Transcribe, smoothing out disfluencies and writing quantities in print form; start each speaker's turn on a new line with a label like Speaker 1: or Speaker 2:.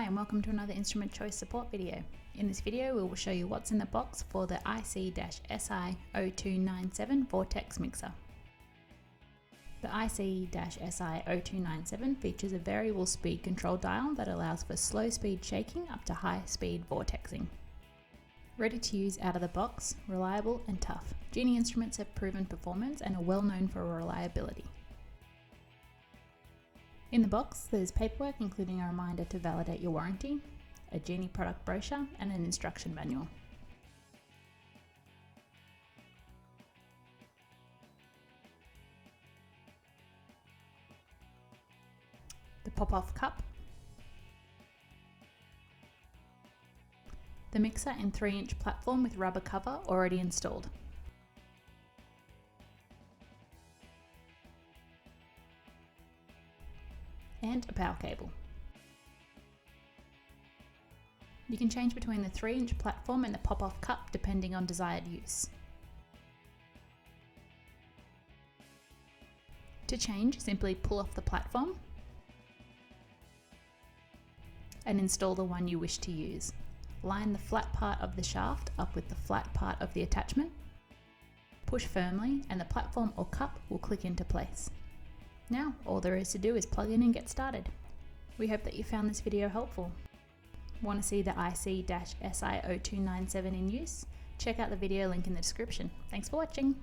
Speaker 1: Hi and welcome to another Instrument Choice Support video. In this video we will show you what's in the box for the IC-SI-0297 Vortex mixer. The IC-SI-0297 features a variable speed control dial that allows for slow speed shaking up to high speed vortexing. Ready to use out of the box, reliable and tough, Genie instruments have proven performance and are well known for reliability. In the box, there's paperwork including a reminder to validate your warranty, a Genie product brochure and an instruction manual. The pop-off cup, the mixer in 3-inch platform with rubber cover already installed. And a power cable. You can change between the 3-inch platform and the pop-off cup depending on desired use. To change, simply pull off the platform and install the one you wish to use. Line the flat part of the shaft up with the flat part of the attachment. Push firmly and the platform or cup will click into place. Now, all there is to do is plug in and get started. We hope that you found this video helpful. Want to see the IC-SI-0297 in use? Check out the video link in the description. Thanks for watching.